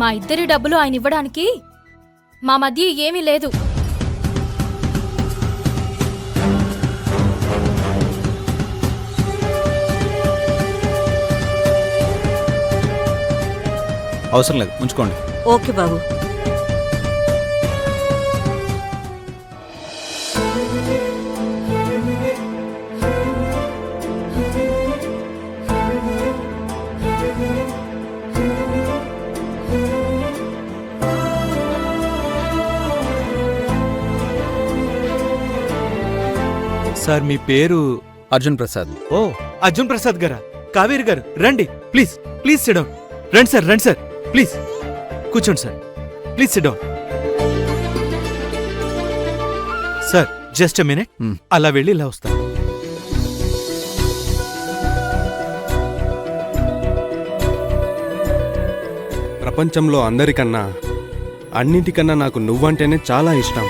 మా ఇద్దరి డబ్బులు ఆయన ఇవ్వడానికి మా మధ్య ఏమీ లేదు. అవసరం లేదు, ఉంచుకోండి. ఓకే బాబు. సార్ మీ పేరు? అర్జున్ ప్రసాద్. ఓ, అర్జున్ ప్రసాద్ గారా? కావేరి గారు రండి, ప్లీజ్ ప్లీజ్ సిట్ డౌన్. రండి సార్, రండి సార్, ప్లీజ్ కూర్చోండి sir, please SIT down. Sir just a minute, అలా వెళ్ళి ఇలా వస్తాను. ప్రపంచంలో అందరికన్నా అన్నిటికన్నా నాకు నువ్వంటేనే చాలా ఇష్టం.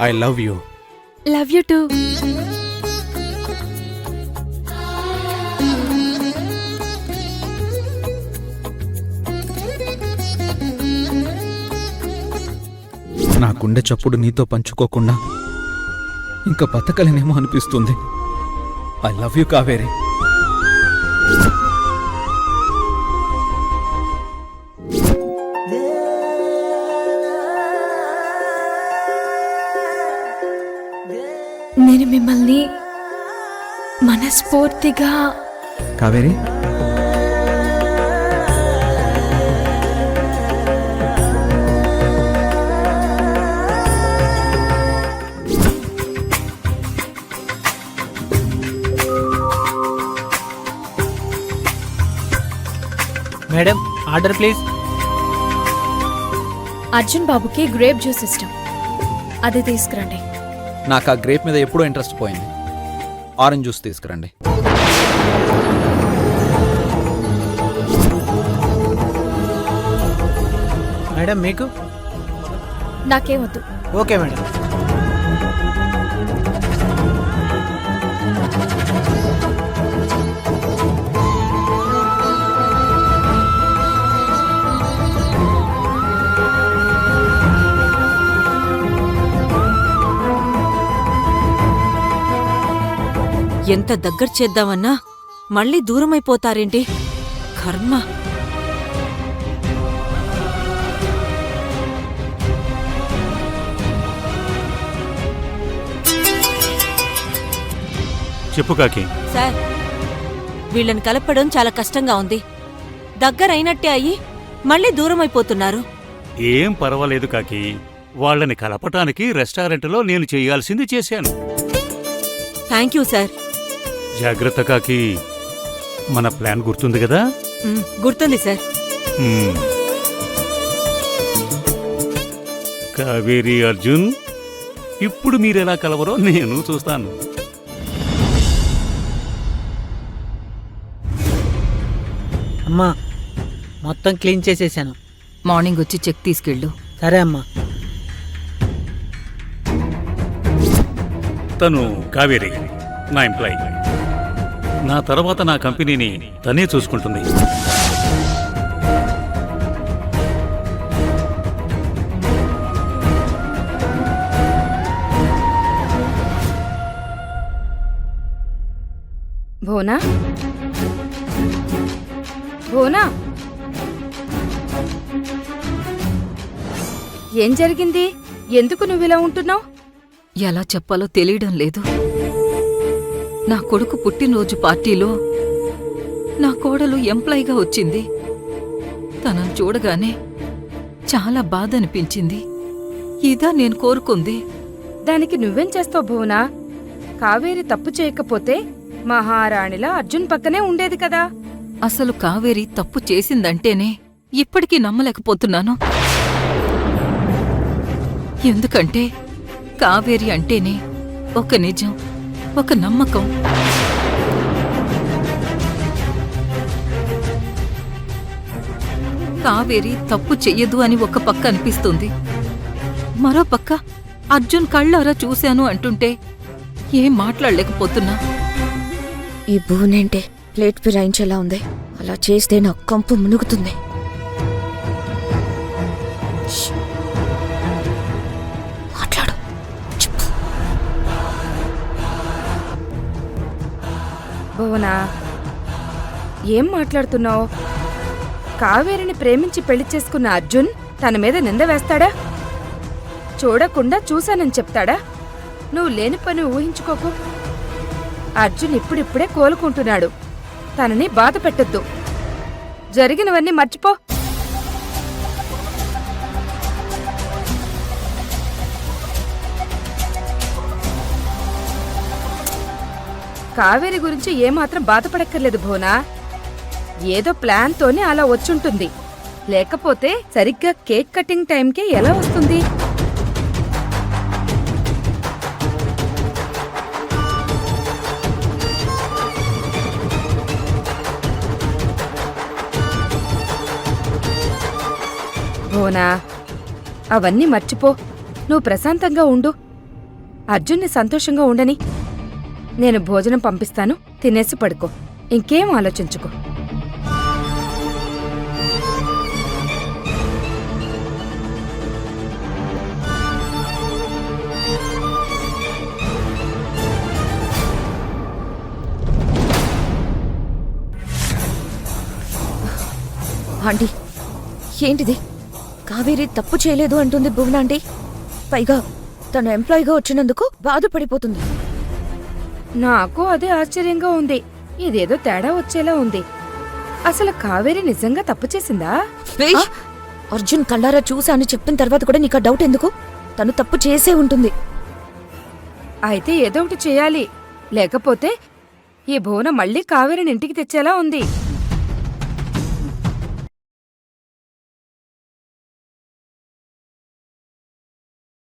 I love you. Love you two. నా గుండె చప్పుడు నీతో పంచుకోకుండా ఇంకా బతకలేనేమో అనిపిస్తుంది. I love you Kaveri. నేను మిమ్మల్ని మనస్ఫూర్తిగా Kaveri, madam order please. Arjun బాబుకి గ్రేప్ జ్యూస్ ఇష్టం, అది తీసుకురండి. నాకు ఆ గ్రేప్ మీద ఎప్పుడో ఇంట్రెస్ట్ పోయింది. ఆరెంజ్ జ్యూస్ తీసుకురండి. మేడం మీకు? నాకేమొద్దు. Okay madam. ఎంత దగ్గర చేద్దామన్నా మళ్ళీ దూరమైపోతారేంటి? కర్మ. చెప్పు కాకి. సార్, వీళ్ళని కలపడం చాలా కష్టంగా ఉంది. దగ్గరైనట్టే అయ్యి మళ్ళీ దూరమైపోతున్నారు. ఏం పర్వాలేదు కాకి, వాళ్ళని కలపటానికి రెస్టారెంట్లో నేను చేయాల్సింది చేశాను. Thank you sir. జాగ్రత్త కాకి, మన ప్లాన్ గుర్తుంది కదా? గుర్తుంది సార్. కావేరి, అర్జున్, ఇప్పుడు మీరెలా కలవరో నేను చూస్తాను. అమ్మా, మొత్తం క్లీన్ చేసేసాను. మార్నింగ్ వచ్చి చెక్ తీసుకెళ్ళు. సరే అమ్మా. తను కావేరి, నా ఎంప్లాయీ. నా తర్వాత నా కంపెనీని తనే చూసుకుంటుంది. భోనా, భోనా, ఏం జరిగింది? ఎందుకు నువ్విలా ఉంటున్నావు? ఎలా చెప్పాలో తెలియడం లేదు. నా కొడుకు పుట్టినరోజు పార్టీలో నా కోడలు ఎంప్లాయీగా వచ్చింది. తనను చూడగానే చాలా బాధ అనిపించింది. ఇదా నేను కోరుకుంది. దానికి నువ్వేం చేస్తావు భువనా? కావేరి తప్పు చేయకపోతే మహారాణిలా అర్జున్ పక్కనే ఉండేది కదా. అసలు కావేరి తప్పు చేసిందంటేనే ఇప్పటికీ నమ్మలేకపోతున్నాను. ఎందుకంటే కావేరి అంటేనే ఒక నిజం, ఒక నమ్మకం. కావేరి తప్పు చెయ్యదు అని ఒక పక్క అనిపిస్తుంది. మరో పక్క అర్జున్ కళ్ళారా చూశాను అంటుంటే ఏం మాట్లాడలేకపోతున్నా. ఈ భూనేంటే ప్లేట్ ఫిరాయించేలా ఉంది. అలా చేస్తే నా కంపు మునుగుతుంది. ష్. మాట్లాడు. చెప్పు. భువనా, ఏం మాట్లాడుతున్నావు? కావేరిని ప్రేమించి పెళ్లి చేసుకున్న అర్జున్ తన మీద నింద వేస్తాడా? చూడకుండా చూశానని చెప్తాడా? నువ్వు లేని పని ఊహించుకోకు. అర్జున్ ఇప్పుడిప్పుడే కోలుకుంటున్నాడు. తనని బాధ పెట్టొద్దు. జరిగినవన్నీ మర్చిపో. కావేరి గురించి ఏమాత్రం బాధపడక్కర్లేదు భువనా. ఏదో ప్లాన్తోనే అలా వచ్చుంటుంది. లేకపోతే సరిగ్గా కేక్ కటింగ్ టైంకే ఎలా వస్తుంది? భువనా, అవన్నీ మర్చిపో. నువ్వు ప్రశాంతంగా ఉండు. అర్జున్ని సంతోషంగా ఉండని. నేను భోజనం పంపిస్తాను, తినేసి పడుకో. ఇంకేం ఆలోచించుకో. ఆంటీ, ఏంటిది? కావేరి తప్పు చేయలేదు అంటుంది భువన ఆంటీ. పైగా తను ఎంప్లాయీగా వచ్చినందుకు బాధపడిపోతుంది. నాకు అదే ఆశ్చర్యంగా ఉంది. ఇదేదో తేడా వచ్చేలా ఉంది. అసలు కావేరి నిజంగా తప్పు చేసిందా? ఏయ్! అర్జున్ కళ్ళారా చూసా అని చెప్పిన తర్వాత కూడా నీకు ఆ డౌట్ ఎందుకు? తను తప్పు చేసే ఉంటుంది. అయితే ఏదో ఒకటి చేయాలి. లేకపోతే ఈ భువన మళ్ళీ కావేరిని ఇంటికి తెచ్చేలా ఉంది.